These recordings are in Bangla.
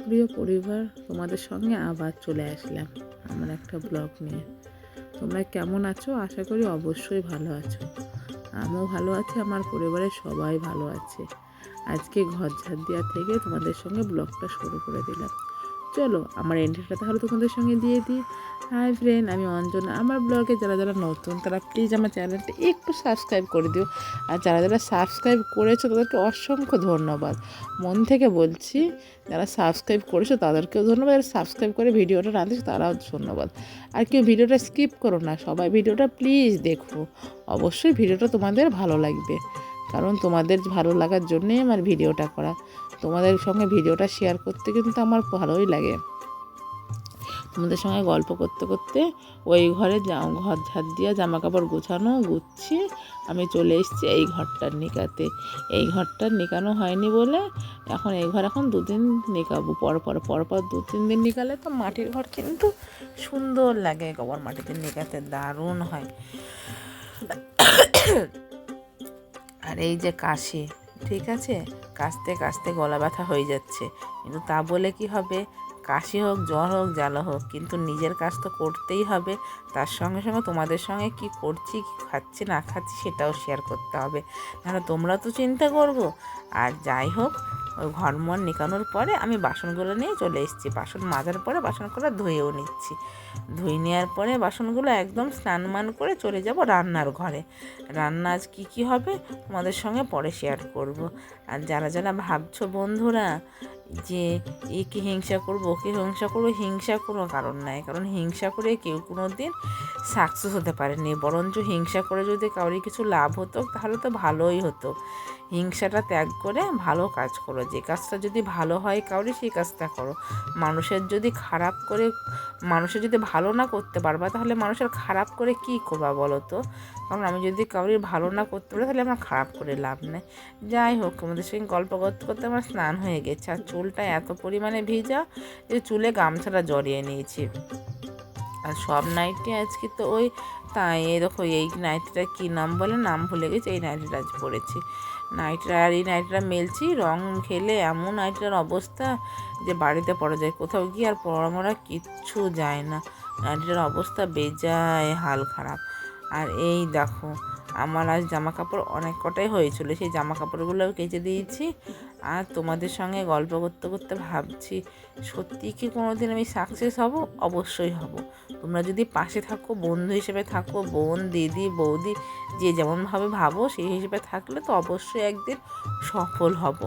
প্রিয় পরিবার, তোমাদের সঙ্গে আবার চলে আসলাম আমার একটা ব্লগ নিয়ে। তোমরা কেমন আছো? আশা করি অবশ্যই ভালো আছো। আমিও ভালো আছি, আমার পরিবারের সবাই ভালো আছে। আজকে ঘর ঝাড় দেওয়া থেকে তোমাদের সঙ্গে ব্লগটা শুরু করে দিলাম। চলো আমার এন্ট্রিটা তাহলে তোমাদের সঙ্গে দিয়ে দিই। হাই ফ্রেন্ড, আমি অঞ্জনা। আমার ব্লগে যারা যারা নতুন তারা প্লিজ আমার চ্যানেলটা একটু সাবস্ক্রাইব করে দিও। আর যারা যারা সাবস্ক্রাইব করেছো তাদেরকে অসংখ্য ধন্যবাদ, মন থেকে বলছি। যারা সাবস্ক্রাইব করেছো তাদেরকেও ধন্যবাদ, যারা সাবস্ক্রাইব করে ভিডিওটা না দেখছো তারাও ধন্যবাদ। আর কেউ ভিডিওটা স্কিপ করো না, সবাই ভিডিওটা প্লিজ দেখো। অবশ্যই ভিডিওটা তোমাদের ভালো লাগবে, কারণ তোমাদের ভালো লাগার জন্যেই আমার ভিডিওটা করা। তোমাদের সঙ্গে ভিডিওটা শেয়ার করতে কিন্তু আমার ভালোই লাগে। তোমাদের সঙ্গে গল্প করতে করতে ওই ঘরে ঘর ঝাড় দিয়া জামা কাপড় গোছানো গুচ্ছি আমি চলে এসেছি এই ঘরটার নিকাতে। এই ঘরটার নিকানো হয়নি বলে এখন এই ঘর এখন 2 দিন নিকাবো, পর 2-3 দিন নিকালে তো মাটির ঘর কিন্তু সুন্দর লাগে। গোবর মাটিতে নিকাতে দারুণ হয়। আর এই যে কাশি, ঠিক আছে, কাশতে কাশতে গলা ব্যথা হয়ে যাচ্ছে, কিন্তু তা বলে কি হবে? কাশি হোক, জ্বর হোক, জ্বালা হোক, কিন্তু নিজের কাজ তো করতেই হবে। তার সঙ্গে সঙ্গে তোমাদের সঙ্গে কি করছি, কি খাচ্ছি না খাচ্ছি সেটাও শেয়ার করতে হবে, নাহলে তোমরা তো চিন্তা করবো। আর যাই হোক, ওই ঘরমর নিকানোর পরে আমি বাসনগুলো নিয়ে চলে এসেছি। বাসন মাজার পরে বাসনগুলো ধুয়েও নিচ্ছি। ধুয়ে নেওয়ার পরে বাসনগুলো একদম স্নান মান করে চলে যাব রান্নার ঘরে। রান্না আজ কী হবে তোমাদের সঙ্গে পরে শেয়ার করব। আর যারা যারা ভাবছো বন্ধুরা যে একে হিংসা করবো, ওকে হিংসা করবো, হিংসা কোনো কারণ নাই। কারণ হিংসা করে কেউ কোনো দিন সাকসেস হতে পারেনি, বরঞ্চ হিংসা করে যদি কারোর কিছু লাভ হতো তাহলে তো ভালোই হতো। হিংসাটা ত্যাগ করে ভালো কাজ করো। যে কাজটা যদি ভালো হয় কাউরি, সেই কাজটা করো। মানুষের যদি খারাপ করে, মানুষের যদি ভালো না করতে পারবা তাহলে মানুষের খারাপ করে কী করবা বলো তো? কারণ আমি যদি কাউরির ভালো না করতে পারি তাহলে আমার খারাপ করে লাভ নেই। যাই হোক, আমাদের সঙ্গে গল্প করতে করতে আমার স্নান হয়ে গেছে। আর চুলটা এত পরিমাণে ভিজা যে চুলে গামছাটা জড়িয়ে নিয়েছি। আর সব নাইটি আজকে তো ওই তাই এই দেখো, এই নাইটিটা কী নাম বলে, নাম ভুলে গেছি। এই নাইটিটা আজ পরেছি। নাইটিটা আর এই নাইটিটা মেলছি, রং খেলে এমন নাইটিটার অবস্থা যে বাড়িতে পরা যায়, কোথাও গিয়ে আর পরা কিচ্ছু যায় না। নাইটিটার অবস্থা বেজায় হাল খারাপ। আর এই দেখো, আমার আজ জামা কাপড় অনেক কটাই হয়েছিল, সেই জামা কাপড়গুলোও কেচে দিয়েছি। আর তোমাদের সঙ্গে গল্প করতে করতে ভাবছি, সত্যি কি কোনো দিন আমি সাকসেস হব? অবশ্যই হব। তোমরা যদি পাশে থাকো, বন্ধু হিসেবে থাকো, বোন, দিদি, বৌদি, যে যেমনভাবে ভাবো সেই হিসেবে থাকলে তো অবশ্যই একদিন সফল হব,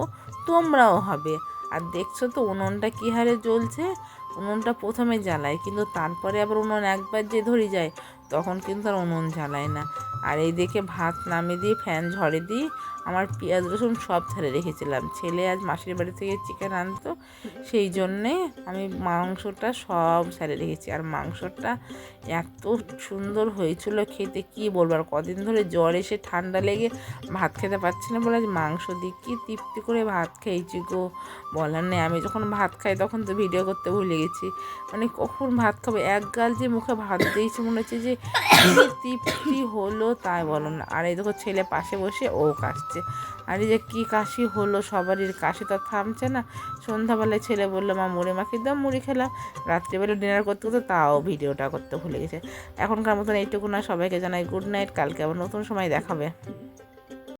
তোমরাও হবে। আর দেখছো তো উনুনটা কী হারে জ্বলছে। উনুনটা প্রথমে জ্বালায়, কিন্তু তারপরে আবার উনুন একবার যে ধরে যায় তখন কিন্তু আর উনুন জ্বালায় না। আর এই দেখে ভাত নামিয়ে দিয়ে ফ্যান ঝরে দিই। আমার পেঁয়াজ রসুন সব ছেড়ে রেখেছিলাম। ছেলে আজ মাসির বাড়ি থেকে চিকেন আনতো, সেই জন্যে আমি মাংসটা সব ছেড়ে রেখেছি। আর মাংসটা এত সুন্দর হয়েছিল খেতে, কী বলবো। আর কদিন ধরে জ্বর এসে ঠান্ডা লেগে ভাত খেতে পারছি না বলে আজ মাংস দিয়ে কী তৃপ্তি করে ভাত খেয়েছি গো, বলার নেই। আমি যখন ভাত খাই তখন তো ভিডিও করতে ভুলে গেছি, মানে কখন ভাত খাবো, এক গাল যে মুখে ভাত দিয়েছি মনে হচ্ছে যে তৃপ্তি হলো তাই বলো না। আর এই দেখো ছেলে পাশে বসে ও কাশছে। আর এই যে কী কাশি হলো, সবারই কাশি তো থামছে না। সন্ধ্যাবেলায় ছেলে বললো মা মুড়ি মাখিয়ে দাও, মুড়ি খেলাম। রাত্রিবেলা ডিনার করতে করতে তাও ভিডিওটা করতে ভুলে গেছে। এখনকার মতন এইটুকু না, সবাইকে জানাই গুড নাইট। কালকে আবার নতুন সময় দেখাবে।